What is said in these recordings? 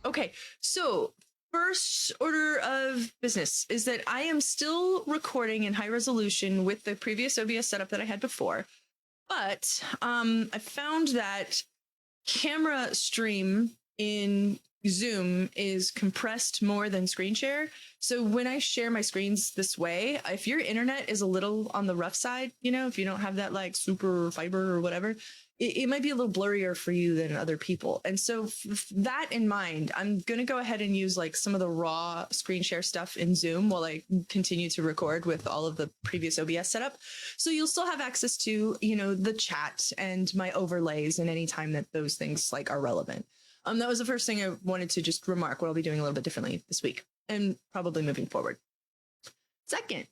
Okay, so first order of business is that I am still recording in high resolution with the previous OBS setup that I had before, but I found that camera stream in Zoom is compressed more than screen share. So when I share my screens this way, if your internet is a little on the rough side, if you don't have that like super fiber or whatever, it might be a little blurrier for you than other people. And so that in mind, I'm going to go ahead and use like some of the raw screen share stuff in Zoom while I continue to record with all of the previous OBS setup. So you'll still have access to, the chat and my overlays and any time that those things like are relevant. That was the first thing I wanted to just remark what I'll be doing a little bit differently this week and probably moving forward. Second,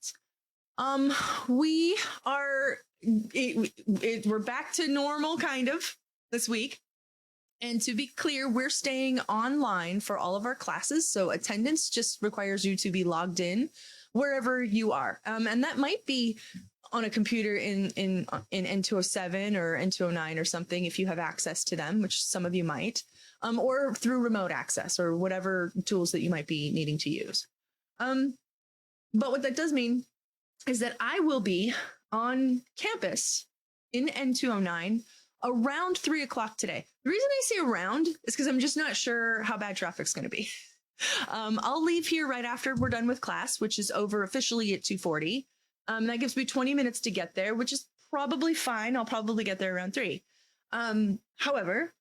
we are we're back to normal kind of this week. And to be clear, we're staying online for all of our classes. So attendance just requires you to be logged in wherever you are. And that might be on a computer in N207 or N209 or something, if you have access to them, which some of you might, or through remote access or whatever tools that you might be needing to use. But what that does mean is that I will be on campus in N209 around 3:00 today. The reason I say around is because I'm just not sure how bad traffic's going to be. I'll leave here right after we're done with class, which is over officially at 2:40. That gives me 20 minutes to get there, which is probably fine. I'll probably get there around 3. However,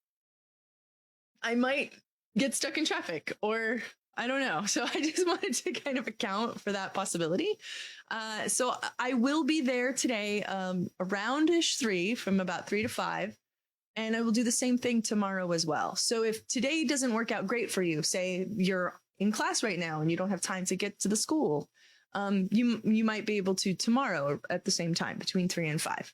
I might get stuck in traffic or I don't know. So I just wanted to kind of account for that possibility. So I will be there today around-ish 3, from about 3 to 5. And I will do the same thing tomorrow as well. So if today doesn't work out great for you, say you're in class right now and you don't have time to get to the school, you might be able to tomorrow at the same time between 3 and 5.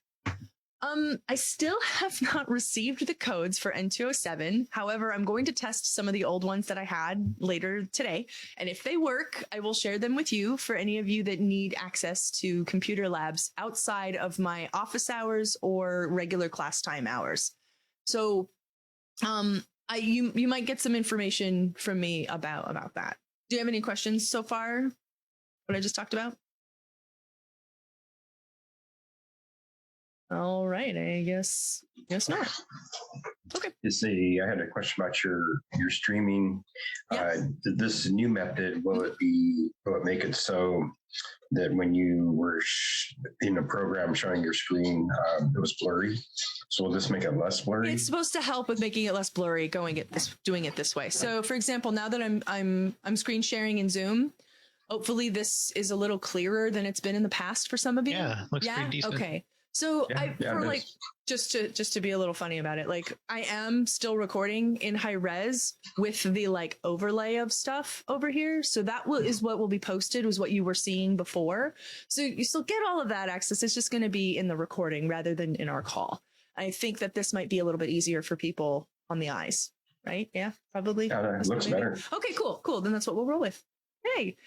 I still have not received the codes for N207. However, I'm going to test some of the old ones that I had later today. And if they work, I will share them with you for any of you that need access to computer labs outside of my office hours or regular class time hours. So you might get some information from me about that. Do you have any questions so far? What I just talked about? All right, I guess not. Okay. I had a question about your streaming. Yeah. This new method, will it make it so that when you were in a program showing your screen, it was blurry? So will this make it less blurry? It's supposed to help with making it less blurry, doing it this way. So, for example, now that I'm screen sharing in Zoom, hopefully this is a little clearer than it's been in the past for some of you. Yeah, looks pretty decent. Okay. So just to be a little funny about it, like I am still recording in high res with the like overlay of stuff over here. So that is what will be posted, was what you were seeing before. So you still get all of that access. It's just going to be in the recording rather than in our call. I think that this might be a little bit easier for people on the eyes, right? Yeah, probably. It looks better. Okay, cool. Then that's what we'll roll with. Hey,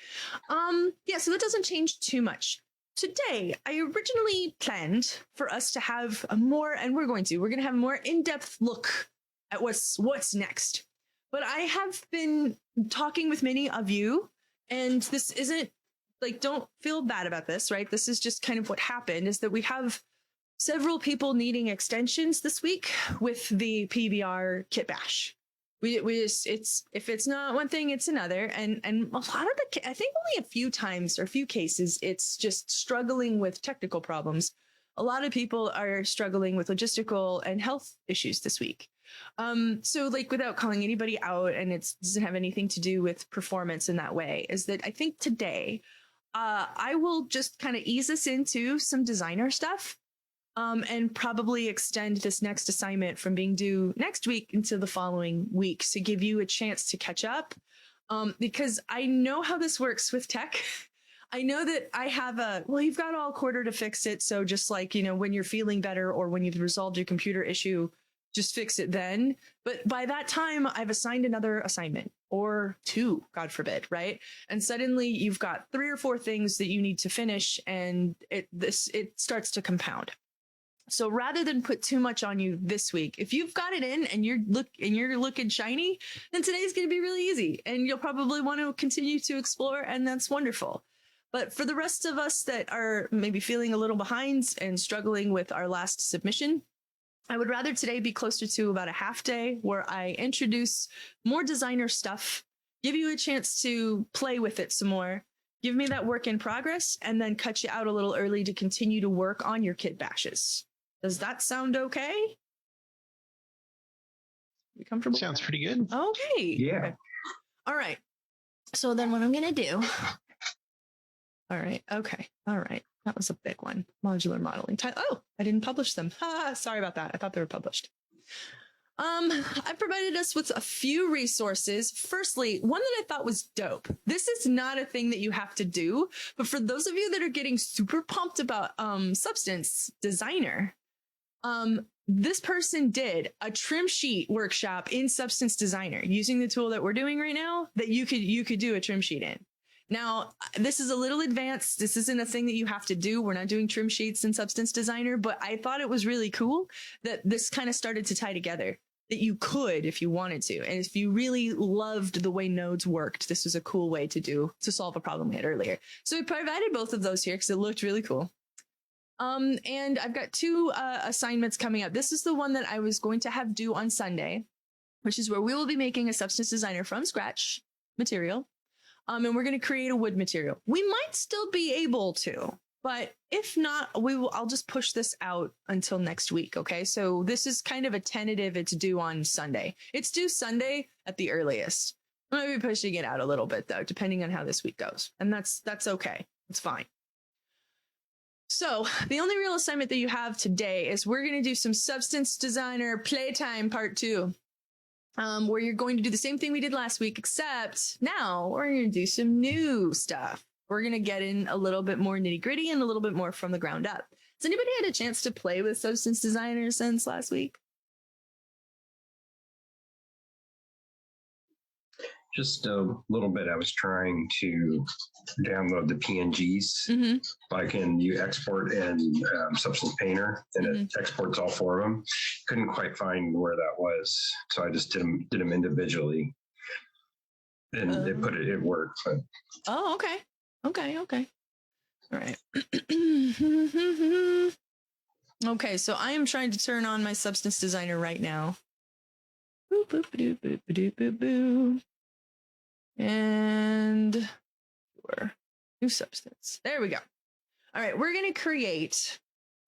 yeah, so that doesn't change too much. Today, I originally planned for us to have we're going to have a more in-depth look at what's next. But I have been talking with many of you, and this isn't like, don't feel bad about this, right? This is just kind of what happened, is that we have several people needing extensions this week with the PBR kit bash. We just, if it's not one thing, it's another. And a lot of I think only a few times or a few cases, it's just struggling with technical problems. A lot of people are struggling with logistical and health issues this week. So like, without calling anybody out, and it doesn't have anything to do with performance in that way, is that I think today, I will just kind of ease us into some designer stuff. And probably extend this next assignment from being due next week into the following week to give you a chance to catch up. Because I know how this works with tech. I know that I have you've got all quarter to fix it. So just like, when you're feeling better or when you've resolved your computer issue, just fix it then. But by that time, I've assigned another assignment or 2, God forbid, right? And suddenly you've got 3 or 4 things that you need to finish, and it starts to compound. So rather than put too much on you this week, if you've got it in and you're looking shiny, then today's going to be really easy, and you'll probably want to continue to explore, and that's wonderful. But for the rest of us that are maybe feeling a little behind and struggling with our last submission, I would rather today be closer to about a half day where I introduce more designer stuff, give you a chance to play with it some more, give me that work in progress, and then cut you out a little early to continue to work on your kit bashes. Does that sound okay? You comfortable? Sounds pretty good. Okay. Yeah. Okay. All right. So then what I'm going to do. All right. Okay. All right. That was a big one. Modular modeling. Oh, I didn't publish them. Sorry about that. I thought they were published. I provided us with a few resources. Firstly, one that I thought was dope. This is not a thing that you have to do, but for those of you that are getting super pumped about Substance Designer, this person did a trim sheet workshop in Substance Designer using the tool that we're doing right now that you could do a trim sheet in. Now, this is a little advanced. This isn't a thing that you have to do. We're not doing trim sheets in Substance Designer, but I thought it was really cool that this kind of started to tie together, that you could if you wanted to. And if you really loved the way nodes worked, this was a cool way to solve a problem we had earlier. So we provided both of those here because it looked really cool. And I've got two assignments coming up. This is the one that I was going to have due on Sunday, which is where we will be making a Substance Designer from scratch material. And we're going to create a wood material. We might still be able to, but if not, I'll just push this out until next week. Okay. So this is kind of a tentative. It's due on Sunday. It's due Sunday at the earliest. I might be pushing it out a little bit though, depending on how this week goes. And that's okay. It's fine. So the only real assignment that you have today is we're going to do some Substance Designer Playtime Part 2. Where you're going to do the same thing we did last week, except now we're going to do some new stuff. We're going to get in a little bit more nitty gritty and a little bit more from the ground up. Has anybody had a chance to play with Substance Designer since last week? Just a little bit. I was trying to download the PNGs, like you export in Substance Painter, and it exports all four of them. Couldn't quite find where that was, so I just did them individually, and it worked. But. Oh, okay. All right. Okay, so I am trying to turn on my Substance Designer right now. Boop, boop, boop, boop, boop, boop, boop. And new substance. There we go. All right, we're going to create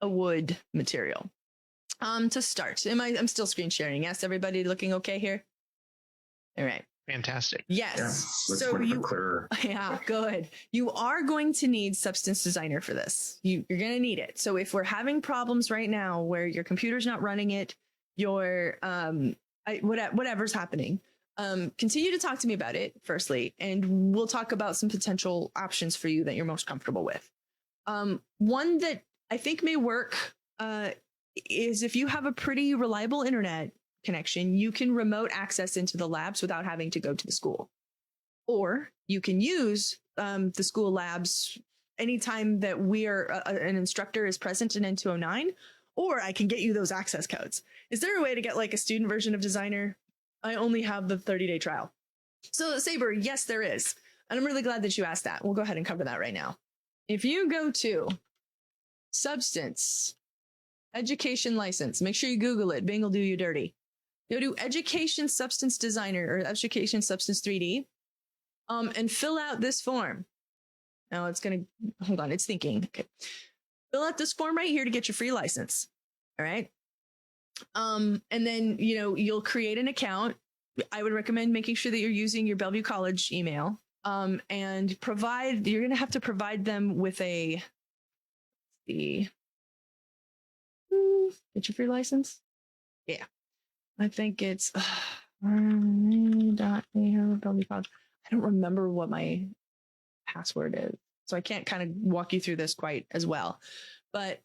a wood material. To start, I'm still screen sharing. Yes, everybody looking okay here? All right. Fantastic. Yes. Yeah, so clearer. Yeah, good. You are going to need Substance Designer for this. You're going to need it. So if we're having problems right now where your computer's not running it, your whatever's happening, continue to talk to me about it firstly, and we'll talk about some potential options for you that you're most comfortable with. One that I think may work is if you have a pretty reliable internet connection, you can remote access into the labs without having to go to the school. Or you can use the school labs anytime that an instructor is present in N209, or I can get you those access codes. Is there a way to get like a student version of Designer? I only have the 30-day trial. So Saber, yes, there is. And I'm really glad that you asked that. We'll go ahead and cover that right now. If you go to Substance Education License, make sure you Google it. Bing will do you dirty. Go to Education Substance Designer or Education Substance 3D and fill out this form. Now it's going to, hold on, it's thinking. Okay. Fill out this form right here to get your free license. All right. And then, you'll create an account. I would recommend making sure that you're using your Bellevue College email and you're going to have to provide them with get your free license. Yeah. I think it's Bellevue College. I don't remember what my password is, so I can't kind of walk you through this quite as well. But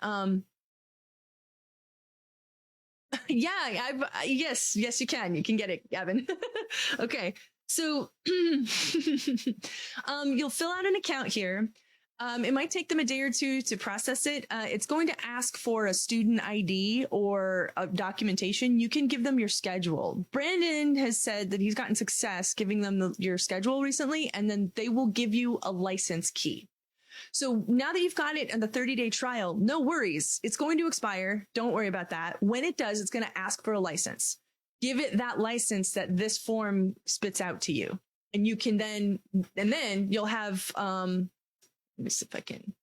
yeah, yes, you can get it, Gavin. Okay, so you'll fill out an account here. It might take them a day or two to process it. It's going to ask for a student ID or a documentation. You can give them your schedule. Brandon has said that he's gotten success giving them your schedule recently, and then they will give you a license key. So now that you've got it in the 30-day trial, no worries. It's going to expire. Don't worry about that. When it does, it's going to ask for a license. Give it that license that this form spits out to you. And you can then you'll have, let me see if I can.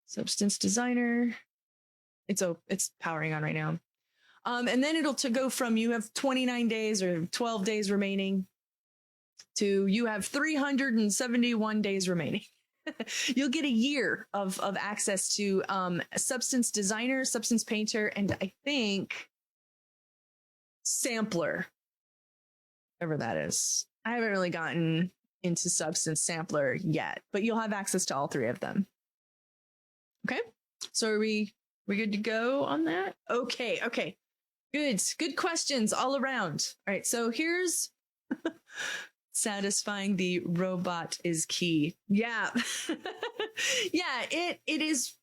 Substance designer. It's powering on right now. And then it'll to go from you have 29 days or 12 days remaining to you have 371 days remaining. You'll get a year of access to a substance designer, substance painter, and I think sampler, whatever that is. I haven't really gotten into substance sampler yet, but you'll have access to all three of them. Okay, so are we good to go on that? Okay. Good questions all around. All right, so here's satisfying the robot is key. Yeah. Yeah, it is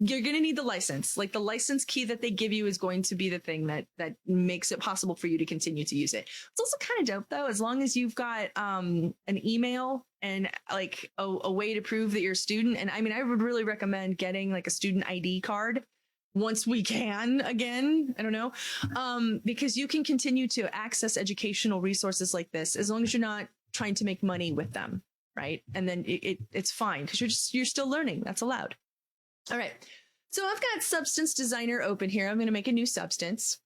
you're going to need the license. Like the license key that they give you is going to be the thing that makes it possible for you to continue to use it. It's also kind of dope though, as long as you've got an email and like a way to prove that you're a student. And I mean, I would really recommend getting like a student ID card once we can again. I don't know. Because you can continue to access educational resources like this as long as you're not trying to make money with them. Right. And then it's fine because you're still learning. That's allowed. All right. So I've got substance designer open here. I'm going to make a new substance.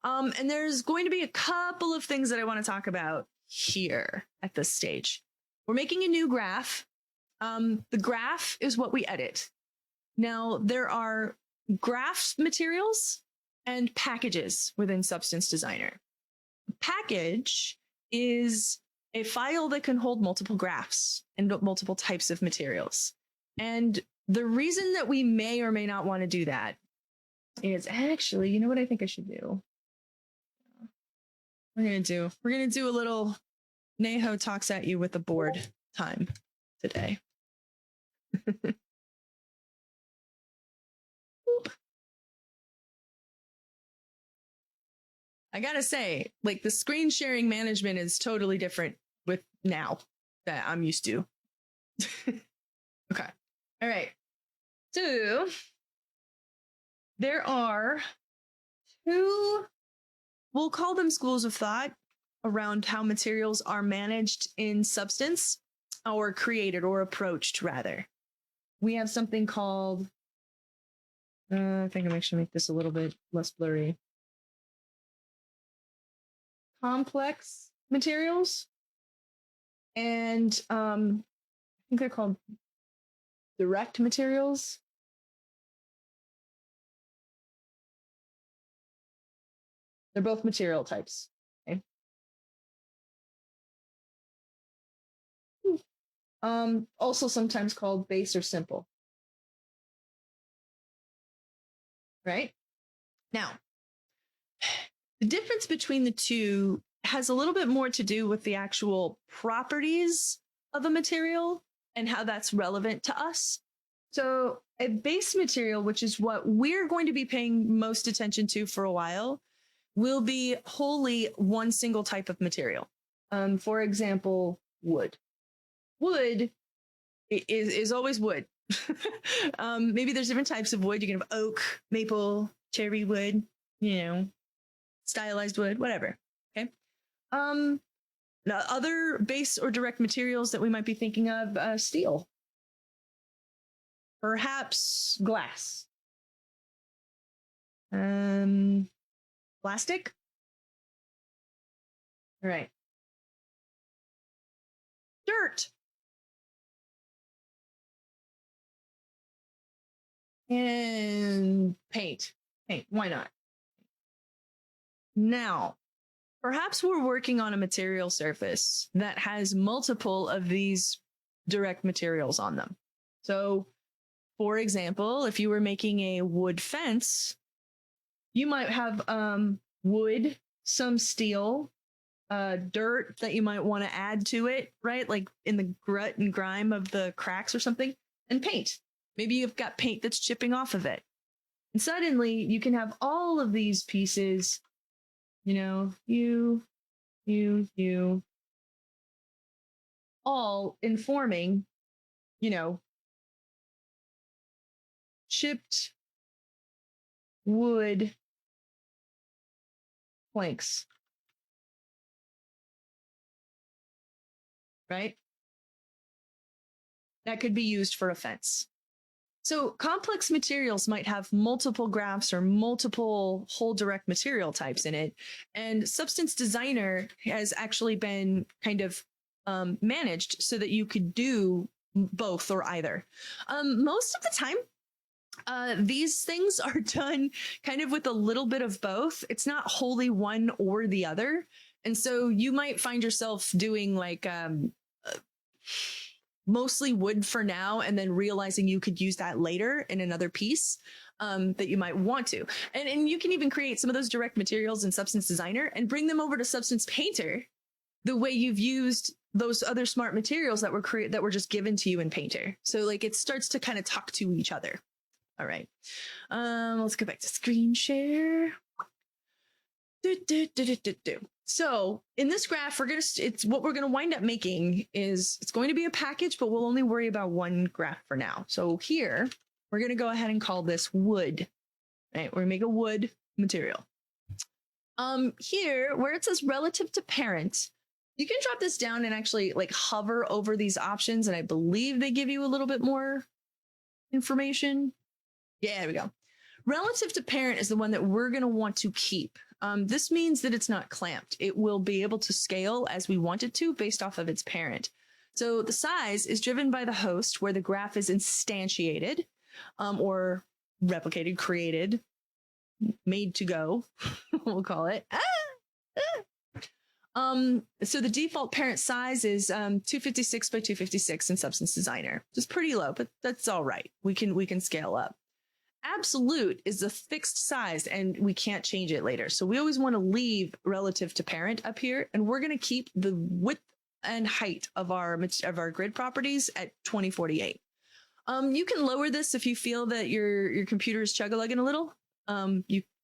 And there's going to be a couple of things that I want to talk about here at this stage. We're making a new graph. The graph is what we edit. Now there are graph materials and packages within Substance Designer. Package is a file that can hold multiple graphs and multiple types of materials. And the reason that we may or may not want to do that is actually, you know what I think I should do? We're going to do a little Neho talks at you with the board time today. I gotta say, like the screen sharing management is totally different with now that I'm used to. Okay. All right. So there are two, we'll call them schools of thought around how materials are managed in substance or created or approached rather. We have something called, I think I'm actually make this a little bit less blurry. Complex materials. And I think they're called direct materials. They're both material types. Okay. Also sometimes called base or simple. Right? Now, the difference between the two has a little bit more to do with the actual properties of a material and how that's relevant to us. So a base material, which is what we're going to be paying most attention to for a while, will be wholly one single type of material. For example, wood. Wood is always wood. Maybe there's different types of wood. You can have oak, maple, cherry wood, stylized wood, whatever. Okay. Now other base or direct materials that we might be thinking of, steel, perhaps glass, plastic. All right. Dirt. And paint. Why not? Now, perhaps we're working on a material surface that has multiple of these direct materials on them. So, for example, if you were making a wood fence, you might have wood, some steel, dirt that you might want to add to it, right? Like in the grit and grime of the cracks or something, and paint. Maybe you've got paint that's chipping off of it. And suddenly you can have all of these pieces, you, all informing, chipped wood planks. Right? That could be used for a fence. So complex materials might have multiple graphs or multiple whole direct material types in it. And Substance Designer has actually been kind of managed so that you could do both or either. Most of the time, these things are done kind of with a little bit of both. It's not wholly one or the other. And so you might find yourself doing like mostly wood for now, and then realizing you could use that later in another piece that you might want to. And you can even create some of those direct materials in Substance Designer and bring them over to Substance Painter the way you've used those other smart materials that were just given to you in Painter. So like it starts to kind of talk to each other. All right. Let's go back to screen share. So in this graph, what we're gonna wind up making is it's going to be a package, but we'll only worry about one graph for now. So here we're gonna go ahead and call this wood. Right, we're gonna make a wood material. Here where it says relative to parent, you can drop this down and actually like hover over these options, and I believe they give you a little bit more information. Yeah, there we go. Relative to parent is the one that we're going to want to keep. This means that it's not clamped. It will be able to scale as we want it to based off of its parent. So the size is driven by the host where the graph is instantiated or replicated, created, made to go, we'll call it. So the default parent size is 256 by 256 in Substance Designer. It's pretty low, but that's all right. We can scale up. Absolute is a fixed size and we can't change it later. So we always want to leave relative to parent up here, and we're going to keep the width and height of our grid properties at 2048. You can lower this if you feel that your computer is chug-a-lugging a little,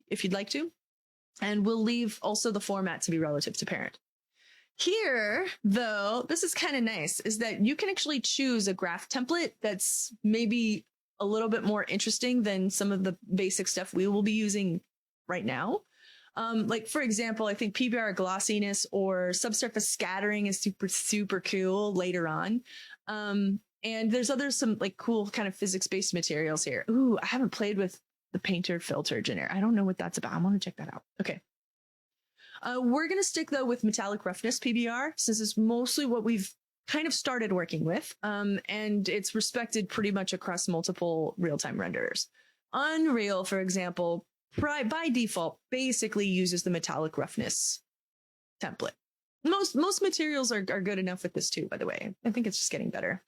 if you'd like to. And we'll leave also the format to be relative to parent. Here, though, this is kind of nice, is that you can actually choose a graph template that's maybe a little bit more interesting than some of the basic stuff we will be using right now. Like, for example, I think PBR glossiness or subsurface scattering is super, super cool later on. And there's some like cool kind of physics-based materials here. Ooh, I haven't played with the Painter filter generator. I don't know what that's about. I want to check that out. Okay. We're going to stick, though, with metallic roughness PBR, since it's mostly what we've kind of started working with, and it's respected pretty much across multiple real-time renderers. Unreal, for example, by default, basically uses the metallic roughness template. Most materials are good enough with this too, by the way. I think it's just getting better.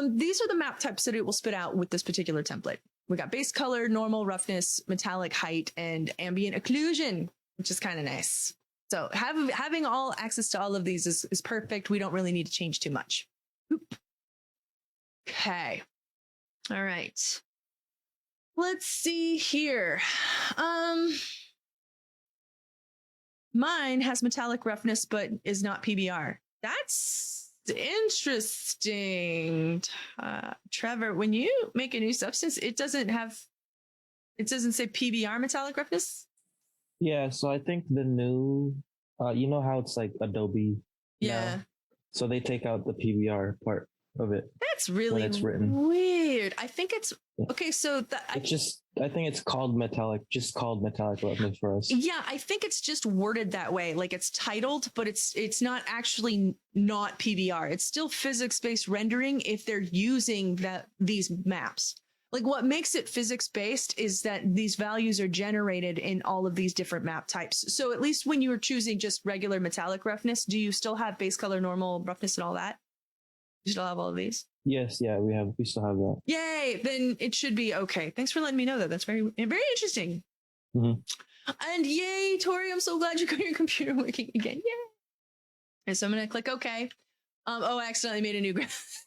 These are the map types that it will spit out with this particular template. We got base color, normal roughness, metallic height, and ambient occlusion, which is kind of nice. So having all access to all of these is perfect. We don't really need to change too much. Oop. Okay. All right. Let's see here. Mine has metallic roughness, but is not PBR. That's interesting. Trevor, when you make a new substance, it doesn't say PBR metallic roughness. Yeah, so I think the new, you know how it's like Adobe Yeah. now? So they take out the PBR part of it. That's really when it's written. weird. I think it's okay. So I think it's called metallic roughness for us. Yeah, I think it's just worded that way. Like it's titled, but it's not actually not PBR. It's still physics-based rendering if they're using these maps. Like what makes it physics-based is that these values are generated in all of these different map types. So at least when you were choosing just regular metallic roughness, do you still have base color, normal roughness, and all that? You still have all of these? Yes, yeah, we still have that. Yay! Then it should be okay. Thanks for letting me know that. That's very, very interesting. Mm-hmm. And yay, Tori! I'm so glad you got your computer working again. Yay! And so I'm going to click OK. Oh, I accidentally made a new graph.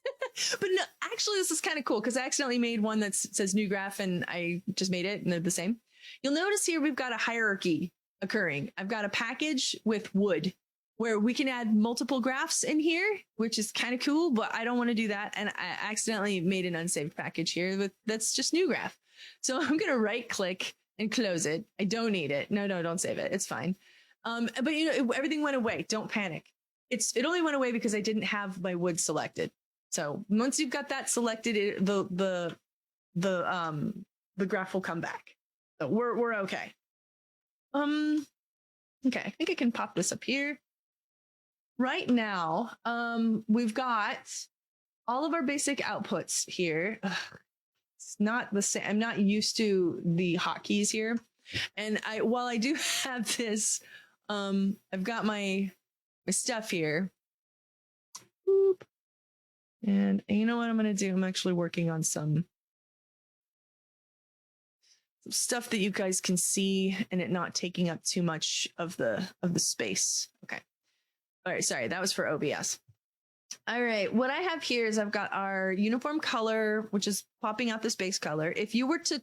But no, actually, this is kind of cool because I accidentally made one that says new graph and I just made it and they're the same. You'll notice here we've got a hierarchy occurring. I've got a package with wood where we can add multiple graphs in here, which is kind of cool, but I don't want to do that. And I accidentally made an unsaved package here that's just new graph. So I'm going to right click and close it. I don't need it. No, don't save it. It's fine. But everything went away. Don't panic. It only went away because I didn't have my wood selected. So once you've got that selected, the graph will come back. So we're okay. Okay, I think I can pop this up here. Right now, we've got all of our basic outputs here. Ugh, it's not the same. I'm not used to the hotkeys here. And while I do have this, I've got my stuff here. Boop. And you know what I'm going to do? I'm actually working on some stuff that you guys can see and it not taking up too much of the space. Okay. All right. Sorry. That was for OBS. All right. What I have here is I've got our uniform color, which is popping out this base color. If you were to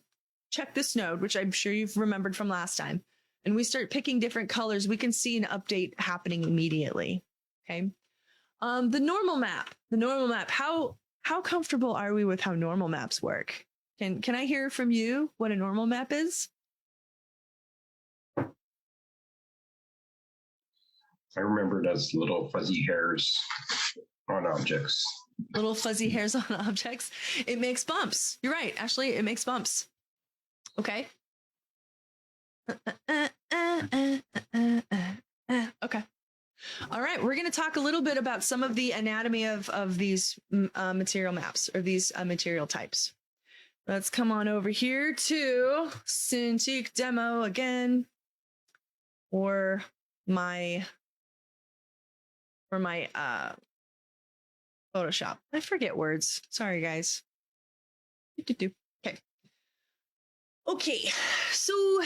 check this node, which I'm sure you've remembered from last time, and we start picking different colors, we can see an update happening immediately. Okay. The normal map. How comfortable are we with how normal maps work? Can I hear from you what a normal map is? I remember it as little fuzzy hairs on objects. Little fuzzy hairs on objects. It makes bumps. You're right, Ashley. It makes bumps. Okay. Okay. All right. We're going to talk a little bit about some of the anatomy of these material maps or these material types. Let's come on over here to Cintiq demo again, or my Photoshop. I forget words. Sorry, guys. Okay. Okay. So,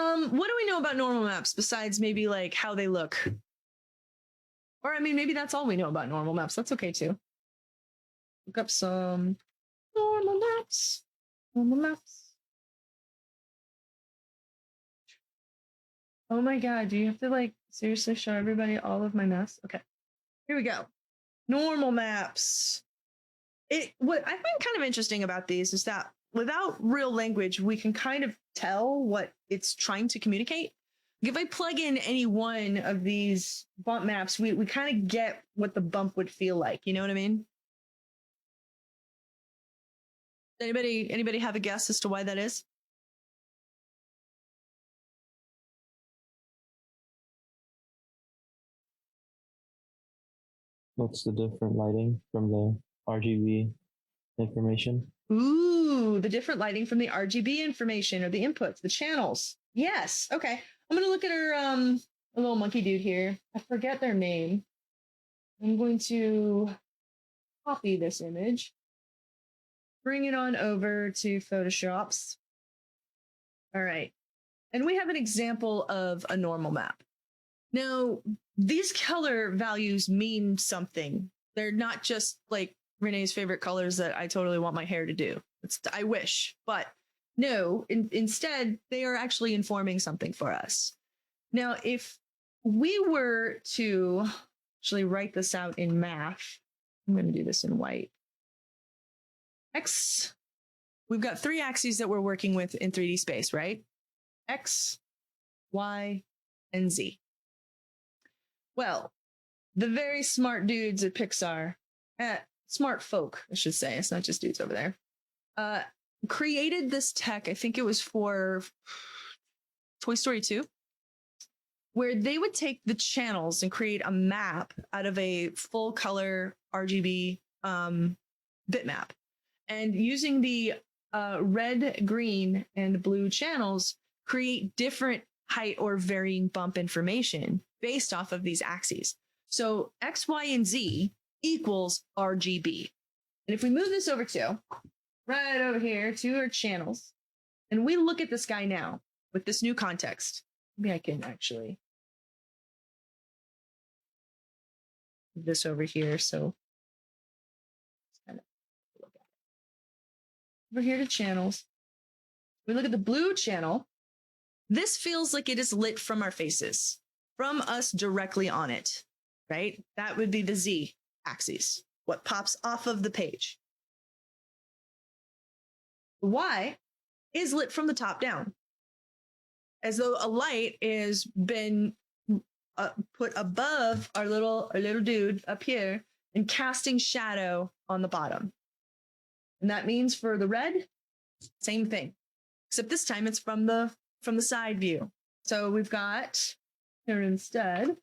what do we know about normal maps besides maybe like how they look? Or I mean, maybe that's all we know about normal maps. That's okay too. Look up some normal maps. Normal maps. Oh my God, do you have to like seriously show everybody all of my mess? Okay, here we go. Normal maps. What I find kind of interesting about these is that without real language, we can kind of tell what it's trying to communicate. If I plug in any one of these bump maps, we kind of get what the bump would feel like. You know what I mean? Anybody have a guess as to why that is? What's the different lighting from the RGB information? Ooh, the different lighting from the RGB information or the inputs, the channels. Yes. Okay. I'm going to look at our a little monkey dude here. I forget their name. I'm going to copy this image, bring it on over to Photoshops. All right. And we have an example of a normal map. Now, these color values mean something. They're not just like Renee's favorite colors that I totally want my hair to do. I wish, but no, instead, they are actually informing something for us. Now, if we were to actually write this out in math, I'm going to do this in white. X, we've got three axes that we're working with in 3D space, right? X, Y, and Z. Well, the very smart dudes at Pixar, smart folk, I should say, it's not just dudes over there, created this tech, I think it was for Toy Story 2, where they would take the channels and create a map out of a full color RGB bitmap. And using the red, green, and blue channels, create different height or varying bump information based off of these axes. So X, Y, and Z equals RGB. And if we move this over to right over here to our channels, and we look at this guy now with this new context, maybe I can actually move this over here. So let's kind of look at it. Over here to channels. We look at the blue channel. This feels like it is lit from our faces, from us directly on it, right? That would be the Z axis, what pops off of the page. The Y is lit from the top down, as though a light has been put above our little dude up here and casting shadow on the bottom. And that means for the red, same thing, except this time it's from the side view. So we've got here instead.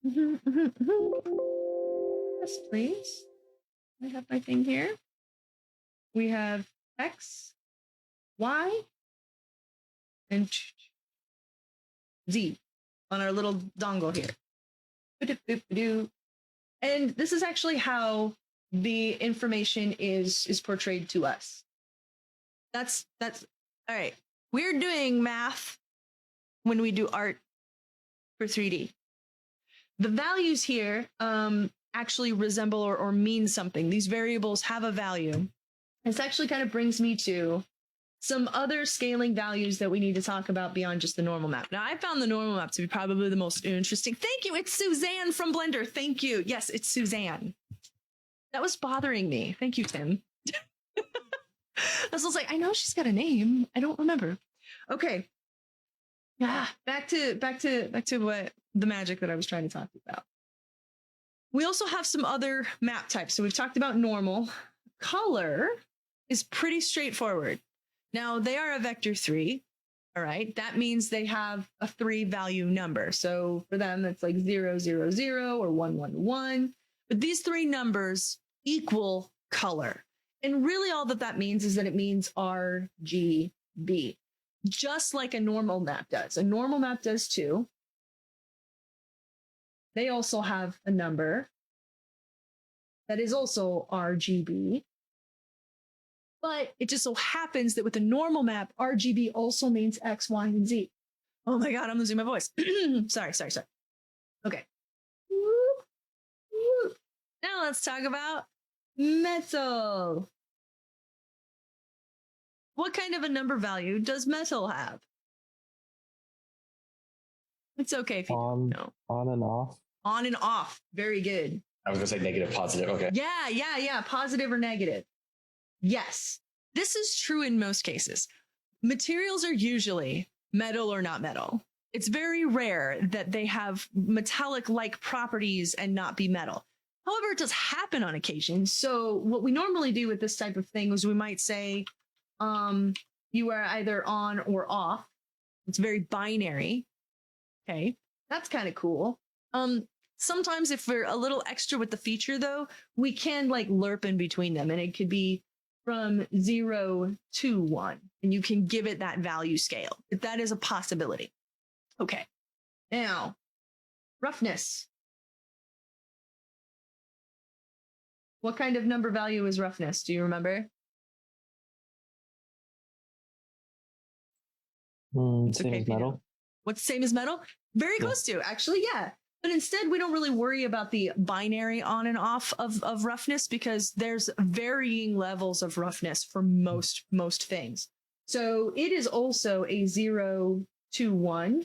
Yes, please. I have my thing here. We have X, Y, and Z on our little dongle here. And this is actually how the information is portrayed to us. That's all right. We're doing math when we do art for 3D. The values here actually resemble or mean something. These variables have a value. This actually kind of brings me to some other scaling values that we need to talk about beyond just the normal map. Now, I found the normal map to be probably the most interesting. Thank you. It's Suzanne from Blender. Thank you. Yes, it's Suzanne. That was bothering me. Thank you, Tim. I was like, I know she's got a name. I don't remember. Okay. Back to what the magic that I was trying to talk about. We also have some other map types. So we've talked about normal. Color is pretty straightforward. Now, they are a vector 3, all right? That means they have a 3-value number. So for them, it's like 0, 0, 0 or 1, 1, 1. But these 3 numbers equal color. And really all that means is that it means RGB, just like a normal map does. A normal map does too. They also have a number that is also RGB. But it just so happens that with a normal map, RGB also means X, Y, and Z. Oh my God, I'm losing my voice. Sorry. Okay. Now let's talk about metal. What kind of a number value does metal have? It's okay if you don't know. On and off. On and off. Very good. I was going to say negative, positive. Okay. Yeah. Positive or negative. Yes, this is true in most cases. Materials are usually metal or not metal. It's very rare that they have metallic-like properties and not be metal. However, it does happen on occasion. So what we normally do with this type of thing is we might say you are either on or off. It's very binary. Okay, that's kind of cool. Sometimes if we're a little extra with the feature though, we can like lerp in between them and it could be from 0 to 1 and you can give it that value scale. That is a possibility. Okay, now roughness. What kind of number value is roughness? Do you remember? Same as metal. What's the same as metal? Very close to, actually, yeah. But instead, we don't really worry about the binary on and off of roughness because there's varying levels of roughness for most things. So it is also a 0 to 1.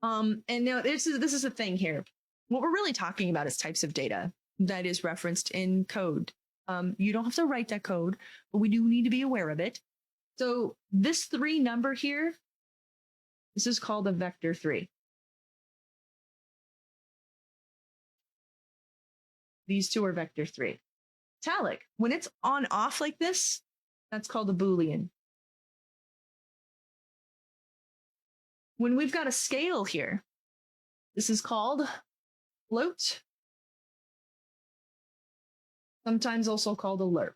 And now this is the thing here. What we're really talking about is types of data that is referenced in code. You don't have to write that code, but we do need to be aware of it. So this 3 number here, this is called a vector 3. These two are vector 3. Italic, when it's on off like this, that's called a Boolean. When we've got a scale here, this is called float. Sometimes also called a lerp.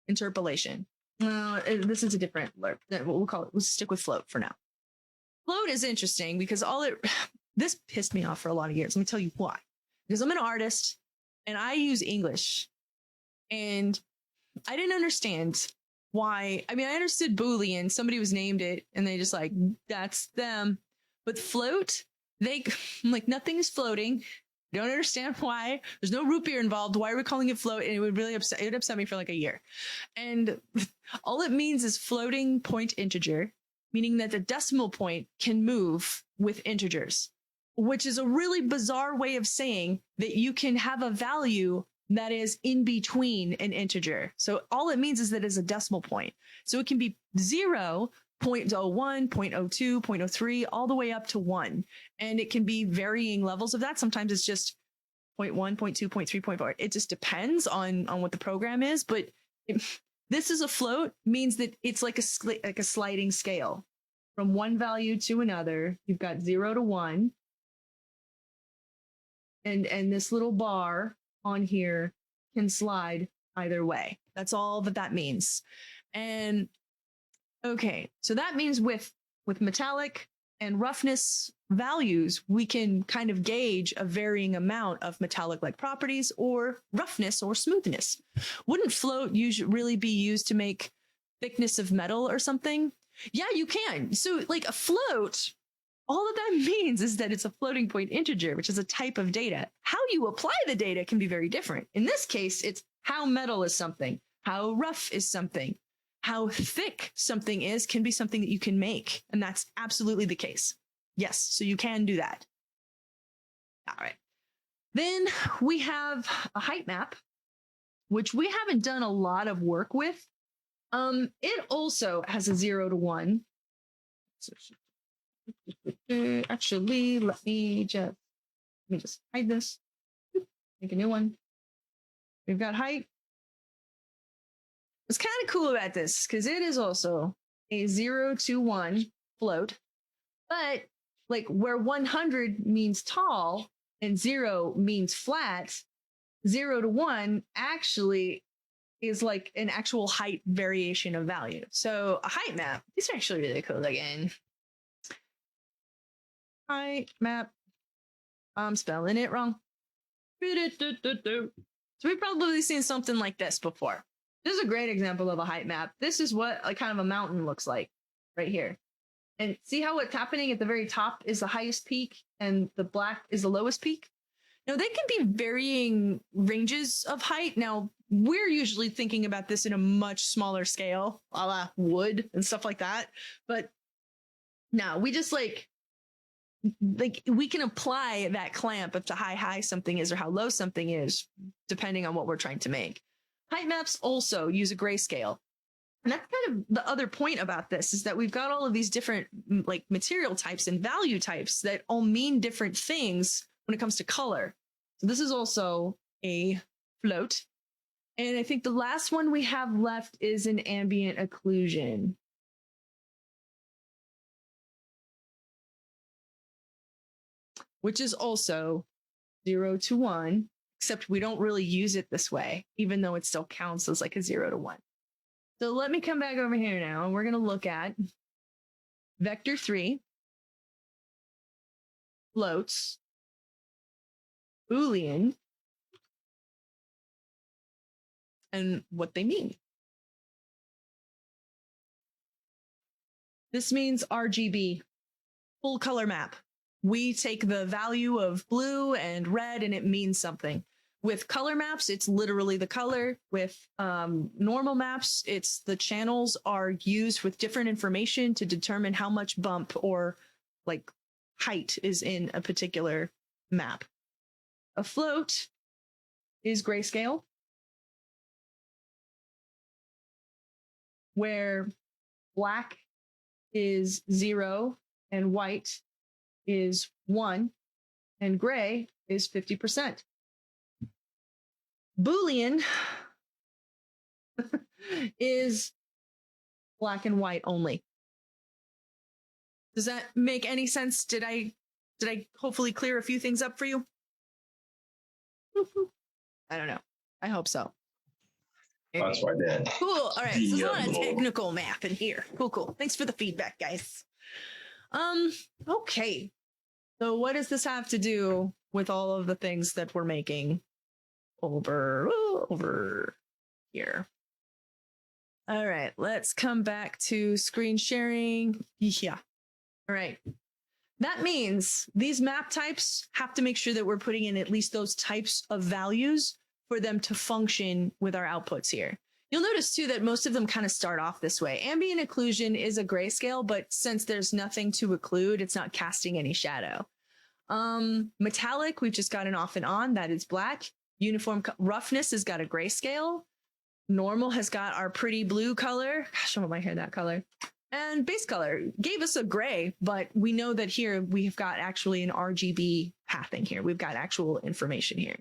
Interpolation. This is a different lerp. We'll stick with float for now. Float is interesting because this pissed me off for a lot of years. Let me tell you why. Because I'm an artist and I use English and I didn't understand why. I mean, I understood Boolean. Somebody was named it and they just like, that's them. But float, I'm like, nothing is floating. I don't understand why. There's no root beer involved. Why are we calling it float? And it would upset me for like a year. And all it means is floating point integer, meaning that the decimal point can move with integers, which is a really bizarre way of saying that you can have a value that is in between an integer. So all it means is that it's a decimal point. So it can be 0, 0.01, 0.02, 0.03, all the way up to 1. And it can be varying levels of that. Sometimes it's just 0.1, 0.2, 0.3, 0.4. It just depends on what the program is. But this is a float, means that it's like a sliding scale from one value to another. You've got 0 to 1. And this little bar on here can slide either way. That's all that means. And okay, so that means with metallic and roughness values, we can kind of gauge a varying amount of metallic-like properties or roughness or smoothness. Wouldn't float really be used to make thickness of metal or something? Yeah, you can. So like a float, all that means is that it's a floating point integer, which is a type of data. How you apply the data can be very different. In this case, it's how metal is something, how rough is something, how thick something is can be something that you can make. And that's absolutely the case. Yes, so you can do that. All right. Then we have a height map, which we haven't done a lot of work with. It also has a 0 to 1. Actually, let me just hide this. Make a new one. We've got height. What's kind of cool about this, because it is also a 0 to 1 float, but like where 100 means tall and 0 means flat, 0 to 1 actually is like an actual height variation of value. So a height map, these are actually really cool again. Height map. I'm spelling it wrong. So we've probably seen something like this before. This is a great example of a height map. This is what like kind of a mountain looks like right here. And see how what's happening at the very top is the highest peak and the black is the lowest peak? Now, they can be varying ranges of height. Now, we're usually thinking about this in a much smaller scale, a la wood and stuff like that. But no, we just like we can apply that clamp up to how high something is or how low something is, depending on what we're trying to make. Height maps also use a grayscale. And that's kind of the other point about this, is that we've got all of these different like material types and value types that all mean different things when it comes to color. So this is also a float. And I think the last one we have left is an ambient occlusion. Which is also 0 to 1, except we don't really use it this way, even though it still counts as like a 0 to 1. So let me come back over here now, and we're going to look at vector 3, floats, Boolean, and what they mean. This means RGB, full color map. We take the value of blue and red and it means something. With color maps, it's literally the color. With normal maps, it's the channels are used with different information to determine how much bump or like height is in a particular map. A float is grayscale, where black is 0 and white is 1 and gray is 50%. Boolean is black and white only. Does that make any sense? Did I hopefully clear a few things up for you? I don't know. I hope so. That's why I did. Cool. All right. So there's a lot of technical math in here. Cool. Thanks for the feedback, guys. Okay. So what does this have to do with all of the things that we're making over here? All right, let's come back to screen sharing. Yeah. All right. That means these map types have to make sure that we're putting in at least those types of values for them to function with our outputs here. You'll notice too that most of them kind of start off this way. Ambient occlusion is a grayscale, but since there's nothing to occlude, it's not casting any shadow. Metallic, we've just got an off and on, that is black. Uniform roughness has got a grayscale. Normal has got our pretty blue color. Gosh, I want my hair that color. And base color gave us a gray, but we know that here we've got actually an RGB pathing here. We've got actual information here.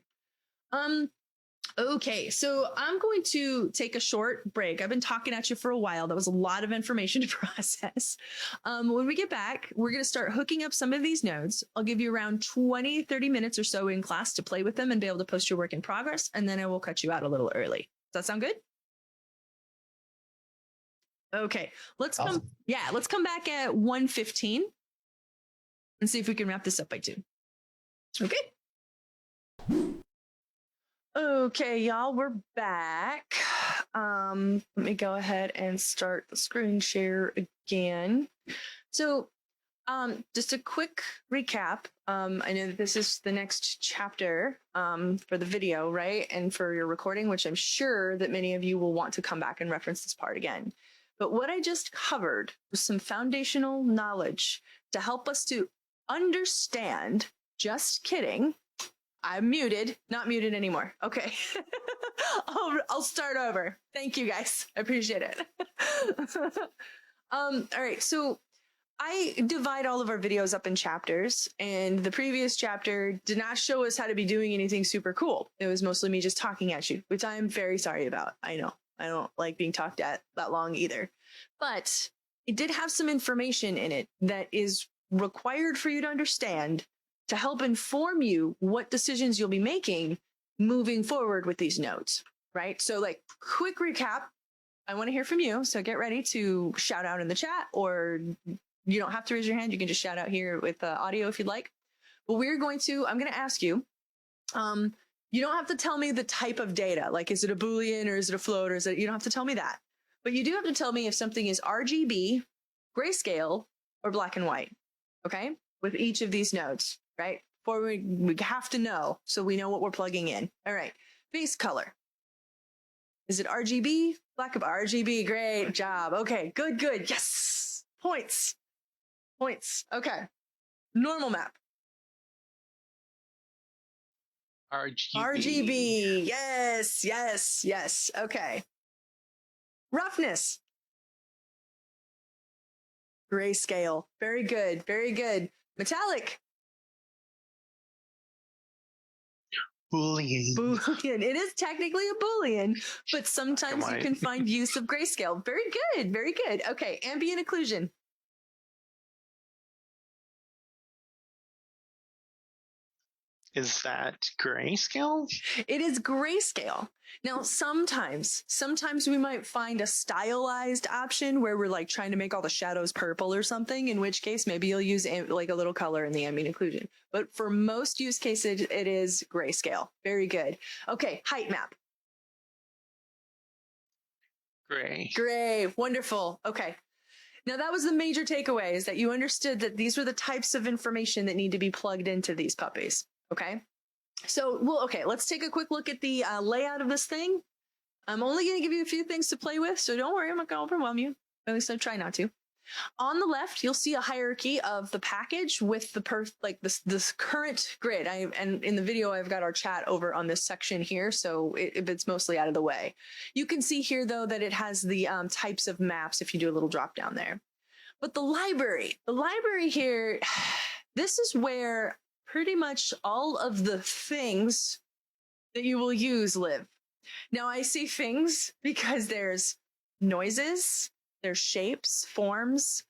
Okay, so I'm going to take a short break. I've been talking at you for a while. That was a lot of information to process. When we get back, we're going to start hooking up some of these nodes. I'll give you around 20, 30 minutes or so in class to play with them and be able to post your work in progress. And then I will cut you out a little early. Does that sound good? Okay, let's come back at 1:15 and see if we can wrap this up by 2. Okay, y'all, we're back. Let me go ahead and start the screen share again. So, just a quick recap. I know that this is the next chapter for the video, right? And for your recording, which I'm sure that many of you will want to come back and reference this part again. But what I just covered was some foundational knowledge to help us to understand. Just kidding. I'm muted, not muted anymore. Okay. I'll start over. Thank you guys. I appreciate it. All right. So I divide all of our videos up in chapters, and the previous chapter did not show us how to be doing anything super cool. It was mostly me just talking at you, which I'm very sorry about. I know. I don't like being talked at that long either. But it did have some information in it that is required for you to understand to help inform you what decisions you'll be making moving forward with these nodes, right? So like quick recap, I want to hear from you. So get ready to shout out in the chat, or you don't have to raise your hand. You can just shout out here with audio if you'd like. But I'm going to ask you, you don't have to tell me the type of data, like is it a Boolean or is it a float, or you don't have to tell me that. But you do have to tell me if something is RGB, grayscale, or black and white, okay? With each of these nodes, right? For we have to know, so we know what we're plugging in. All right, base color. Is it RGB? Black of RGB, great job. Okay, good, yes. Points. Okay, normal map. RGB. Yes. Okay. Roughness. Grayscale. Very good. Metallic. Boolean. It is technically a Boolean, but sometimes you can find use of grayscale. Very good. Okay. Ambient occlusion. Is that grayscale? It is grayscale. Now, sometimes we might find a stylized option where we're like trying to make all the shadows purple or something, in which case maybe you'll use like a little color in the ambient occlusion. But for most use cases, it is grayscale. Very good. Okay, height map. Gray. Wonderful. Okay. Now that was the major takeaway, is that you understood that these were the types of information that need to be plugged into these puppies. Okay. So, let's take a quick look at the layout of this thing. I'm only going to give you a few things to play with, so don't worry, I'm not going to overwhelm you. At least I try not to. On the left, you'll see a hierarchy of the package with this current grid. And in the video, I've got our chat over on this section here, so it's mostly out of the way. You can see here, though, that it has the types of maps if you do a little drop down there. But the library here, this is where pretty much all of the things that you will use live. Now, I say things because there's noises, there's shapes, forms,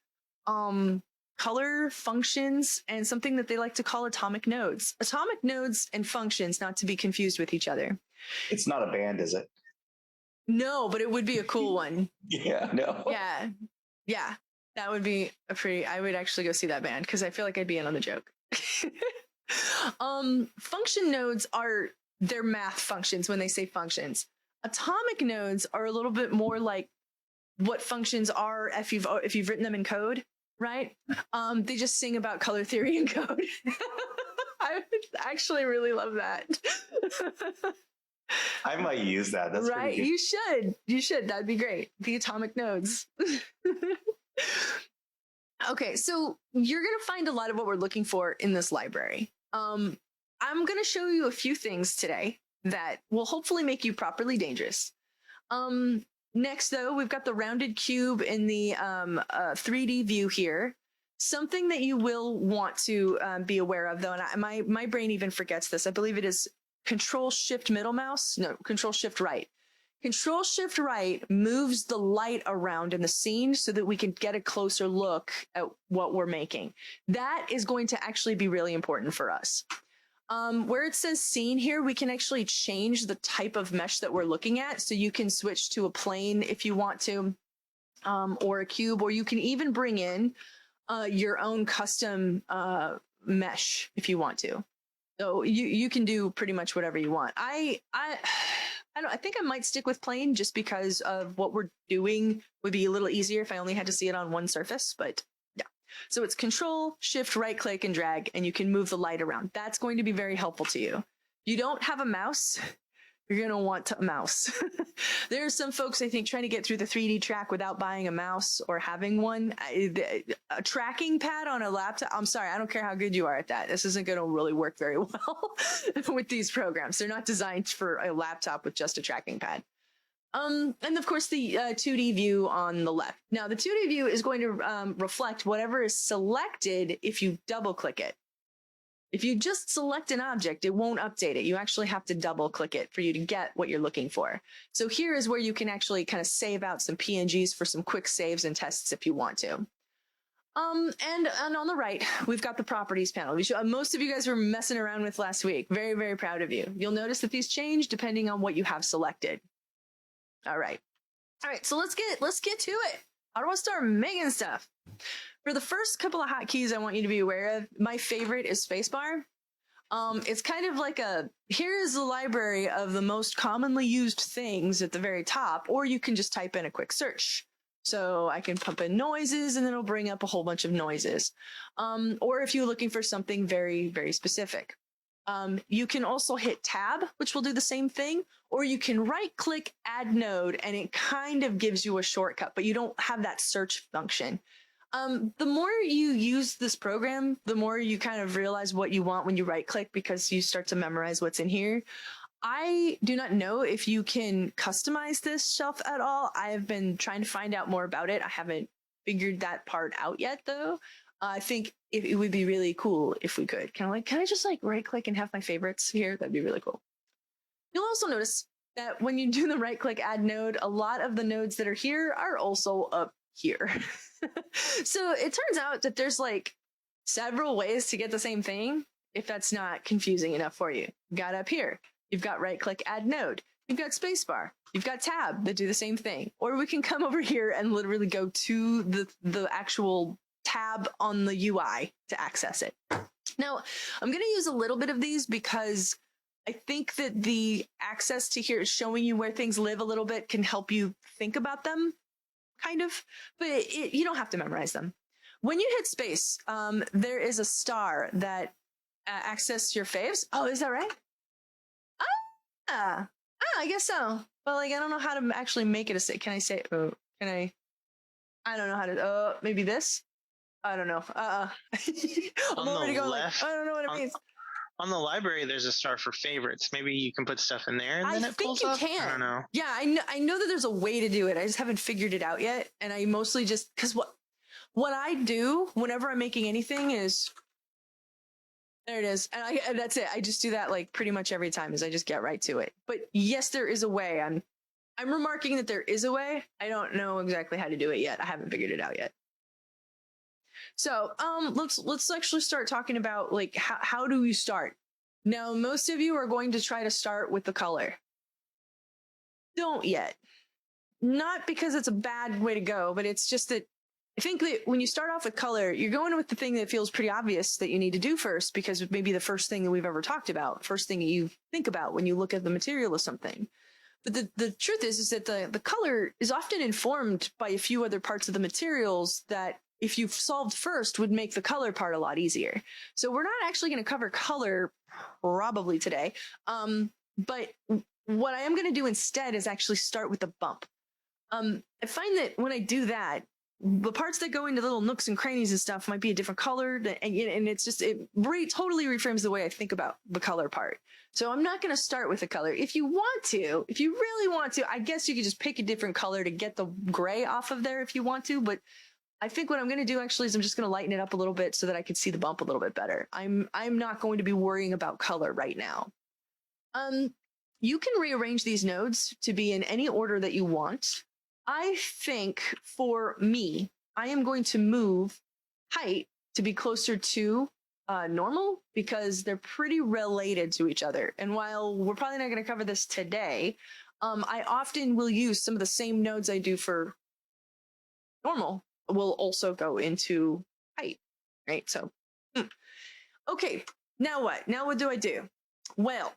color, functions, and something that they like to call atomic nodes. Atomic nodes and functions, not to be confused with each other. It's not a band, is it? No, but it would be a cool one. Yeah, no. Yeah. That would be I would actually go see that band because I feel like I'd be in on the joke. Function nodes they're math functions when they say functions. Atomic nodes are a little bit more like what functions are if you've written them in code, right? They just sing about color theory in code. I actually really love that. I might use that. That's right? pretty good. You should. You should. That'd be great. The atomic nodes. Okay, so you're going to find a lot of what we're looking for in this library. I'm going to show you a few things today that will hopefully make you properly dangerous. Next, though, we've got the rounded cube in the 3D view here. Something that you will want to be aware of, though, and my brain even forgets this. I believe it is Control-Shift middle mouse. No, Control-Shift right. Control-Shift right moves the light around in the scene so that we can get a closer look at what we're making. That is going to actually be really important for us. Where it says scene here, we can actually change the type of mesh that we're looking at. So you can switch to a plane if you want to, or a cube, or you can even bring in your own custom mesh if you want to. So you can do pretty much whatever you want. I think I might stick with plane just because of what we're doing would be a little easier if I only had to see it on one surface, but yeah. So it's Control, Shift, right click and drag, and you can move the light around. That's going to be very helpful to you. You don't have a mouse, you're going to want a mouse. There are some folks, I think, trying to get through the 3D track without buying a mouse or having one. A tracking pad on a laptop, I'm sorry, I don't care how good you are at that. This isn't going to really work very well with these programs. They're not designed for a laptop with just a tracking pad. And of course, the 2D view on the left. Now, the 2D view is going to reflect whatever is selected if you double click it. If you just select an object, it won't update it. You actually have to double click it for you to get what you're looking for. So here is where you can actually kind of save out some PNGs for some quick saves and tests if you want to. And on the right, we've got the properties panel, which most of you guys were messing around with last week. Very, very proud of you. You'll notice that these change depending on what you have selected. All right. So let's get to it. How do I start making stuff? For the first couple of hotkeys I want you to be aware of, my favorite is spacebar. It's kind of like here is the library of the most commonly used things at the very top, or you can just type in a quick search. So I can pump in noises and then it'll bring up a whole bunch of noises. Or if you're looking for something very, very specific. You can also hit tab, which will do the same thing, or you can right click add node and it kind of gives you a shortcut, but you don't have that search function. The more you use this program, the more you kind of realize what you want when you right click because you start to memorize what's in here. I do not know if you can customize this shelf at all. I have been trying to find out more about it. I haven't figured that part out yet though. I think it would be really cool if we could. Can I just like right click and have my favorites here? That'd be really cool. You'll also notice that when you do the right click add node, a lot of the nodes that are here are also up here. So it turns out that there's like several ways to get the same thing if that's not confusing enough for you. You've got up here, you've got right click add node, you've got spacebar, you've got tab that do the same thing. Or we can come over here and literally go to the actual tab on the UI to access it. Now, I'm going to use a little bit of these because I think that the access to here showing you where things live a little bit can help you think about them, kind of, but you don't have to memorize them. When you hit space, there is a star that access your faves. Oh, is that right? I guess so. But like, I don't know how to actually make it a, can I say, oh, can I don't know how to, maybe this? I don't know. I'm already going like, I don't know what it means. On the library, there's a star for favorites. Maybe you can put stuff in there and then it pulls up. Can. I don't know. Yeah, I know that there's a way to do it. I just haven't figured it out yet. And I mostly just, because what I do whenever I'm making anything is, there it is. And that's it. I just do that like pretty much every time is I just get right to it. But yes, there is a way. I'm remarking that there is a way. I don't know exactly how to do it yet. I haven't figured it out yet. So let's actually start talking about like how do we start? Now, most of you are going to try to start with the color. Don't yet. Not because it's a bad way to go, but it's just that I think that when you start off with color, you're going with the thing that feels pretty obvious that you need to do first because it may be the first thing that we've ever talked about, first thing that you think about when you look at the material of something. But the truth is that the color is often informed by a few other parts of the materials that if you've solved first would make the color part a lot easier. So we're not actually going to cover color probably today. But what I am going to do instead is actually start with the bump. I find that when I do that, the parts that go into little nooks and crannies and stuff might be a different color, and it's just totally reframes the way I think about the color part. So I'm not going to start with the color. If you really want to, I guess you could just pick a different color to get the gray off of there if you want to. But I think what I'm going to do actually is I'm just going to lighten it up a little bit so that I can see the bump a little bit better. I'm not going to be worrying about color right now. You can rearrange these nodes to be in any order that you want. I think for me, I am going to move height to be closer to normal because they're pretty related to each other. And while we're probably not going to cover this today, I often will use some of the same nodes I do for normal will also go into height, right? So, okay, now what? Now what do I do? Well,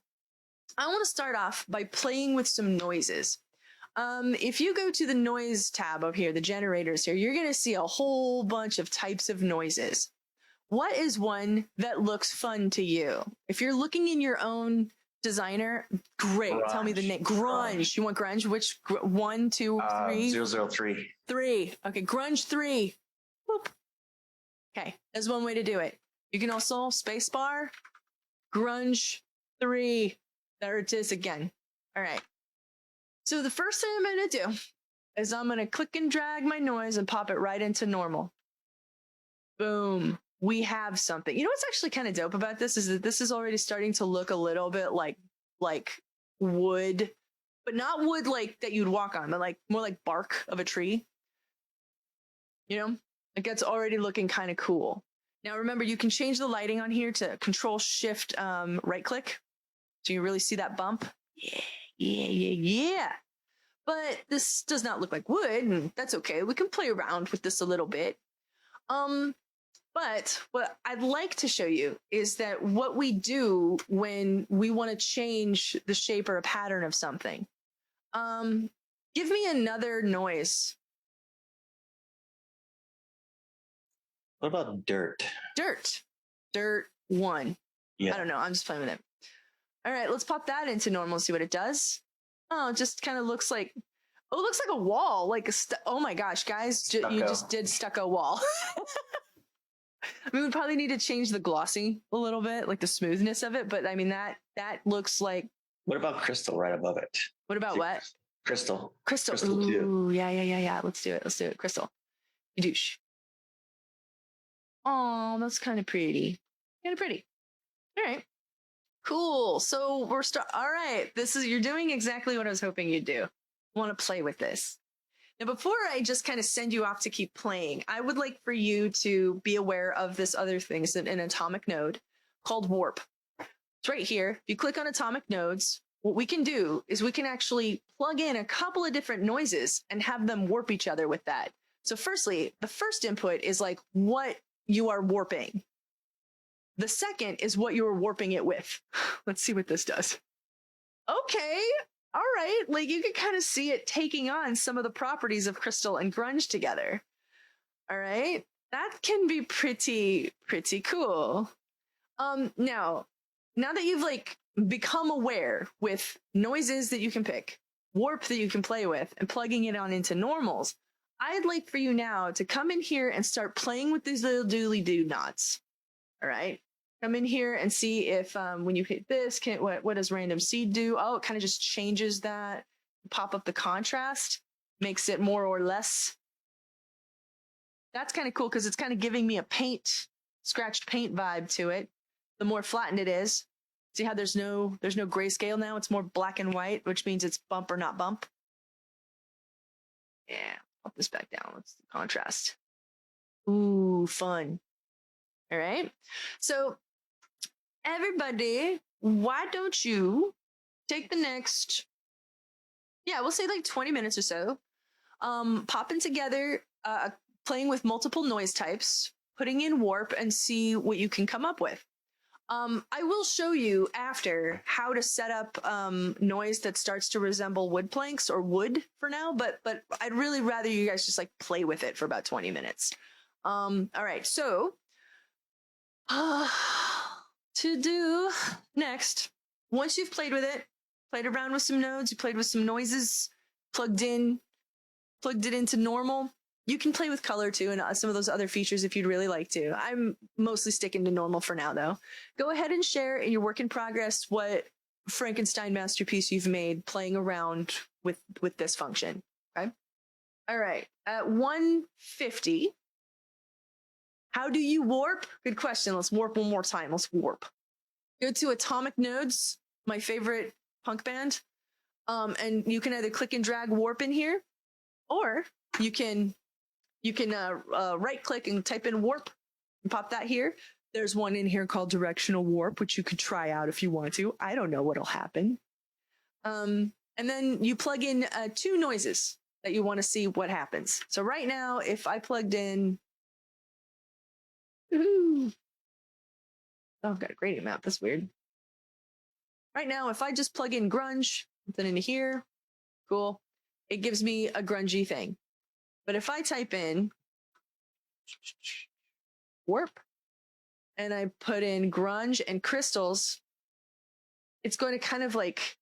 I want to start off by playing with some noises. If you go to the noise tab over here, the generators here, you're going to see a whole bunch of types of noises. What is one that looks fun to you? If you're looking in your own designer, great. Grunge. Tell me the name. Grunge. You want grunge? Which 1, 2, 3? 003. 3. Okay, grunge 3. Boop. Okay, that's one way to do it. You can also spacebar, grunge 3. There it is again. All right. So the first thing I'm going to do is I'm going to click and drag my noise and pop it right into normal. Boom. We have something. You know what's actually kind of dope about this is that this is already starting to look a little bit like wood, but not wood like that you'd walk on, but like more like bark of a tree. You know, like that's already looking kind of cool. Now remember, you can change the lighting on here to Control Shift right click. So you really see that bump. Yeah. But this does not look like wood, and that's okay. We can play around with this a little bit. But what I'd like to show you is that what we do when we want to change the shape or a pattern of something. Give me another noise. What about dirt? Dirt 1. Yeah. I don't know. I'm just playing with it. All right, let's pop that into normal and see what it does. Oh, it just kind of looks like, it looks like a wall, like oh my gosh, guys, you just did stucco wall. We would probably need to change the glossy a little bit, like the smoothness of it. But I mean, that looks like. What about crystal right above it? What about what? Crystal. Crystal. Crystal Ooh, yeah. Let's do it. Crystal. Douche. Oh, that's kind of pretty. All right. Cool. So all right. You're doing exactly what I was hoping you'd do. I want to play with this. Now, before I just kind of send you off to keep playing, I would like for you to be aware of this other thing. It's an atomic node called warp. It's right here. If you click on atomic nodes, what we can do is we can actually plug in a couple of different noises and have them warp each other with that. So firstly, the first input is like what you are warping. The second is what you are warping it with. Let's see what this does. Okay. All right. Like you can kind of see it taking on some of the properties of crystal and grunge together. All right. That can be pretty cool. Now that you've like become aware with noises that you can pick, warp that you can play with, and plugging it on into normals, I'd like for you now to come in here and start playing with these little doodly-doo knots. All right. Come in here and see if when you hit this, what does random seed do? Oh, it kind of just changes that. Pop up the contrast, makes it more or less. That's kind of cool because it's kind of giving me a scratched paint vibe to it. The more flattened it is. See how there's no grayscale now? It's more black and white, which means it's bump or not bump. Yeah, pop this back down. What's the contrast? Ooh, fun. All right. So everybody, why don't you take the next, we'll say like 20 minutes or so, popping together, playing with multiple noise types, putting in warp and see what you can come up with. I will show you after how to set up noise that starts to resemble wood planks or wood for now, but I'd really rather you guys just like play with it for about 20 minutes. All right, so to do next, once you've played with it, played around with some nodes, you played with some noises, plugged it into normal. You can play with color too and some of those other features if you'd really like to. I'm mostly sticking to normal for now though. Go ahead and share in your work in progress what Frankenstein masterpiece you've made playing around with this function. Okay. All right. At 150, how do you warp? Good question. Let's warp one more time. Let's warp. Go to Atomic Nodes, my favorite punk band. And you can either click and drag warp in here, or you can right click and type in warp and pop that here. There's one in here called directional warp, which you could try out if you want to. I don't know what'll happen. And then you plug in 2 noises that you want to see what happens. So right now, if I plugged in, oh, I've got a gradient map. That's weird. Right now, if I just plug in grunge, something into here, cool. It gives me a grungy thing. But if I type in warp and I put in grunge and crystals, it's going to kind of like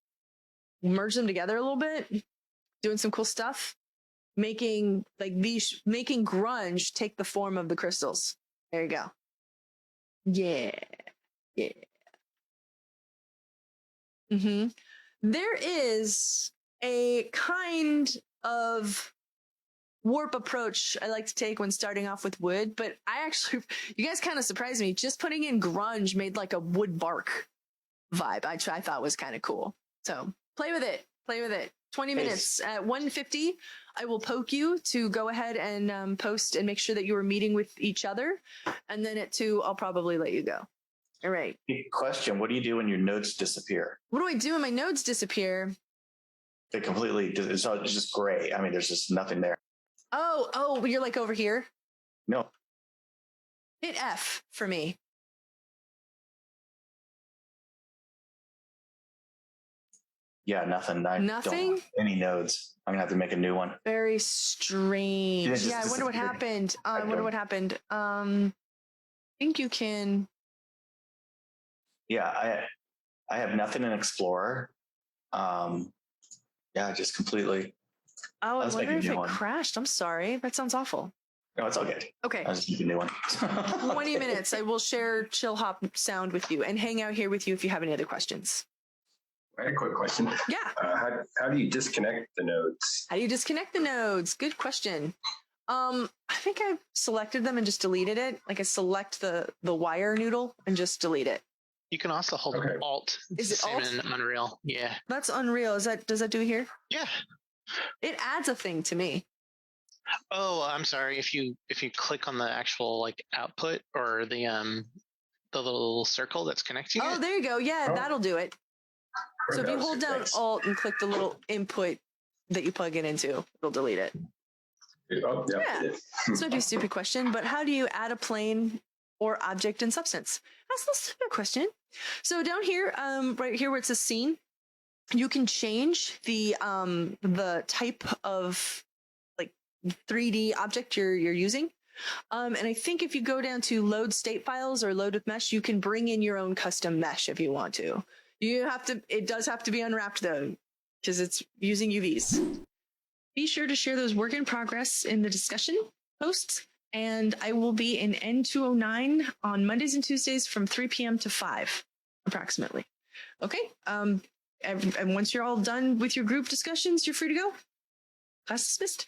merge them together a little bit, doing some cool stuff, making grunge take the form of the crystals. There you go. Yeah. Yeah. Mm-hmm. There is a kind of warp approach I like to take when starting off with wood, but you guys kind of surprised me. Just putting in grunge made like a wood bark vibe. I thought was kind of cool. So play with it. 20 minutes at 150. I will poke you to go ahead and post and make sure that you are meeting with each other. And then at 2, I'll probably let you go. All right. Big question. What do you do when your nodes disappear? What do I do when my nodes disappear? They completely, it's just gray. I mean, there's just nothing there. Oh, you're like over here? No. Hit F for me. Yeah, nothing. I Nothing? don't have any nodes. I'm going to have to make a new one. Very strange. Yeah, I wonder what happened. I think you can. Yeah, I have nothing in Explorer. Yeah, just completely. Oh, I wonder if it crashed. I'm sorry. That sounds awful. No, it's all good. Okay. I'll just make a new one. 20 minutes. I will share Chill Hop sound with you and hang out here with you if you have any other questions. I had a quick question. Yeah. How do you disconnect the nodes? How do you disconnect the nodes? Good question. I think I selected them and just deleted it. Like I select the wire noodle and just delete it. You can also hold Alt. Is it same Alt? in Unreal. Yeah. That's Unreal. Does that do it here? Yeah. It adds a thing to me. Oh, I'm sorry. If you click on the actual like output or the little circle that's connecting Oh, it. there you go. Yeah, that'll do it. So if you hold down Alt and click the little input that you plug it into, it'll delete it. Oh, yeah. This might be a stupid question, but how do you add a plane or object in Substance? That's a stupid question. So down here, right here where it says scene, you can change the type of like 3D object you're using. And I think if you go down to load state files or load with mesh, you can bring in your own custom mesh if you want to. It does have to be unwrapped though, because it's using UVs. Be sure to share those work in progress in the discussion posts, and I will be in N209 on Mondays and Tuesdays from 3 p.m. to 5, approximately. Okay. And once you're all done with your group discussions, you're free to go. Class dismissed.